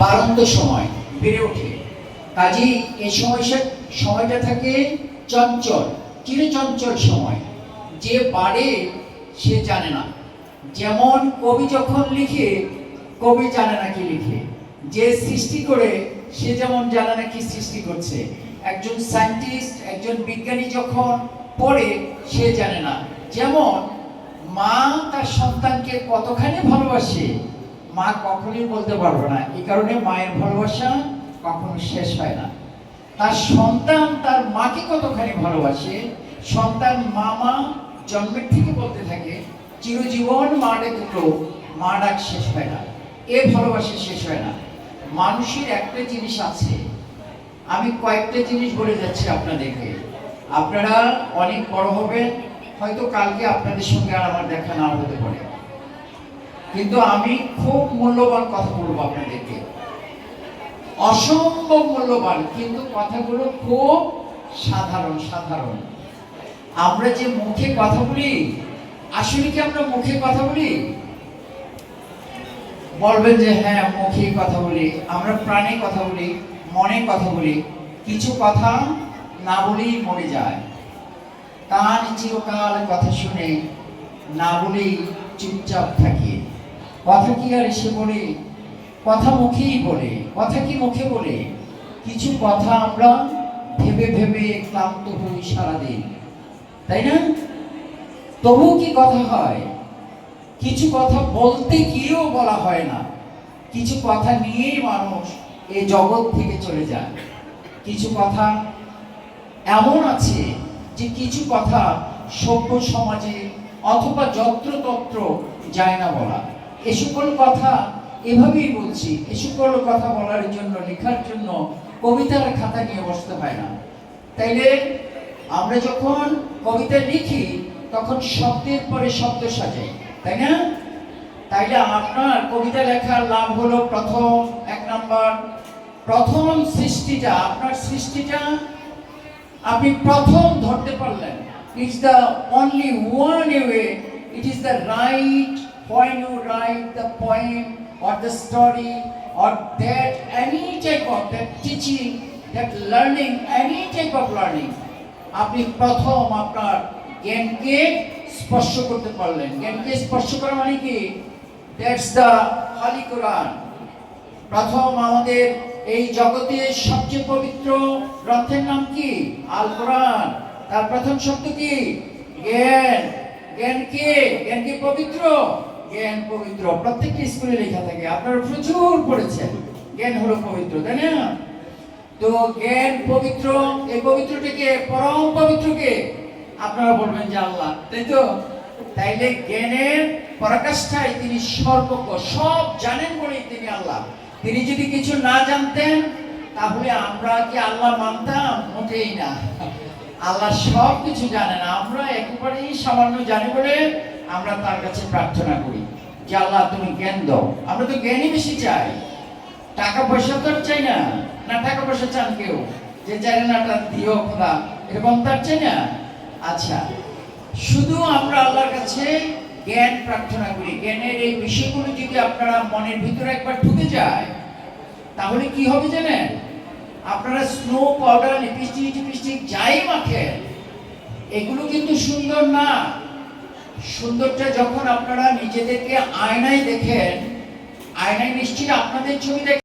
বাড়ন্ত সময়, বেড়ে ওঠে। কাজেই এই সময়টা থাকে চঞ্চল, চিরচঞ্চল সময়। যে বাড়ে সে জানে না। যেমন কবি যখন লিখে, কবি জানে না কি লিখে। যে সৃষ্টি করে সে যেমন জানে না কি সৃষ্টি করছে। একজন সায়েন্টিস্ট, একজন বিজ্ঞানী যখন পড়ে সে জানে না। যেমন মা তার সন্তানকে কতখানি ভালোবাসে মা কখনোই বলতে পারবে না। এই কারণে মায়ের ভালোবাসা কখনো শেষ হয় না। তার সন্তান তার মাকে কতখানি ভালোবাসে, সন্তান মামা জন্মের থেকে বলতে থাকে। চিরজীবন মা ডেকে, মা ডাক শেষ হয় না। এ ভালোবাসা শেষ হয় না। মানুষের একটা জিনিস আছে, আমি কয়েকটা জিনিস বলে যাচ্ছি আপনাদেরকে। আপনারা অনেক বড় হবেন, হয়তো কালকে আপনাদের সঙ্গে আর আমার দেখা না হতে পারে, কিন্তু আমি খুব মূল্যবান কথা বলবো আপনাদেরকে, অসম্ভব মূল্যবান, কিন্তু কথাগুলো খুব সাধারণ সাধারণ। আমরা যে মুখে কথা বলি, আসলে কি আমরা মুখে কথা বলি? বলবেন যে হ্যাঁ মুখে কথা বলি। আমরা প্রাণে কথা বলি, মনে কথা বলি। কিছু কথা না বলেই মরে যায়। কান চিরকাল কথা শুনে, না বলেই চুপচাপ থাকি। কথা কি আর এসে বলে? কথা মুখেই বলে। কথা কি মুখে বলে? কিছু কথা আমরা ভেবে ভেবে ক্লান্ত হই সারাদিন, তাই না? তবু কি কথা হয়? কিছু কথা বলতে গিয়েও বলা হয় না। কিছু কথা নিয়েই মানুষ এই জগৎ থেকে চলে যায়। কিছু কথা এমন আছে যে কিছু কথা সভ্য সমাজে অথবা যত্রতত্র যায় না বলা। এ সকল কথা এভাবেই বলছি, এ সকল কথা বলার জন্য, লেখার জন্য কবিতার খাতা নিয়ে বসতে হয় না। তাইলে আমরা যখন কবিতা লিখি তখন শব্দের পরে শব্দ সাজাই, তাই না? তাইলে আপনার কবিতা লেখার লাভ হলো প্রথম, এক নাম্বার, প্রথম সৃষ্টিটা, আপনার সৃষ্টিটা আপনি প্রথম ধরতে পারলেন। It's the only one way. It is the right when you write the poem or the story or that any type of that teaching, that learning, any type of learning. আপনি প্রথম আপনার জ্ঞানকে স্পর্শ করতে পারলেন। জ্ঞানকে স্পর্শ করা মানে কি? That's the Holy Quran. প্রথম আমাদের এই জগতের সবচেয়ে পবিত্র গ্রন্থের নাম কি? আল কোরআন। তার প্রথম শব্দ কি? জ্ঞান। জ্ঞান কি? জ্ঞান কি পবিত্র? জ্ঞান পবিত্র। প্রত্যেকটি স্কুলে লেখা থাকে, আপনারা প্রচুর পড়েছেন। জ্ঞান হলো পবিত্র, তাই না? তো জ্ঞান পবিত্র। এই পবিত্রটিকে, পরম পবিত্রকে আপনারা বলবেন যে আল্লাহ, তাই তো? তাইলে জ্ঞানের পরাকাষ্ঠায় তিনি সর্বজ্ঞ, সব জানেন বলেই তিনি আল্লাহ। তিনি যদি কিছু না জানতেন তাহলে আমরা কি আল্লাহ মানতাম? মোটেই না। আল্লাহ সব কিছু জানেন, আমরা একেবারেই সামান্য জানি বলে আমরা তার কাছে প্রার্থনা করি যে আল্লাহ তুমি জ্ঞান দাও। আমরা তো জ্ঞানই বেশি চাই, টাকা পয়সা তো চাই না। না টাকা পয়সা চান কেউ যে জানে না তা দিও খোদা, এরকম তার চাই না। আচ্ছা, শুধু আমরা আল্লাহর কাছে জ্ঞান প্রার্থনা করি। জ্ঞানের এই বিষয়গুলো যদি আপনারা মনের ভিতরে একবার ঢুকে যায় তাহলে কি হবে জানেন? আপনারা স্নো পাউডার, লিপস্টিক যাই মাখেন, এগুলো কিন্তু সুন্দর না। সুন্দরটা যখন আপনারা নিজেদেরকে আয়নায় দেখেন, আয়নায় নিশ্চয়ই আপনাদের ছবি দেখেন।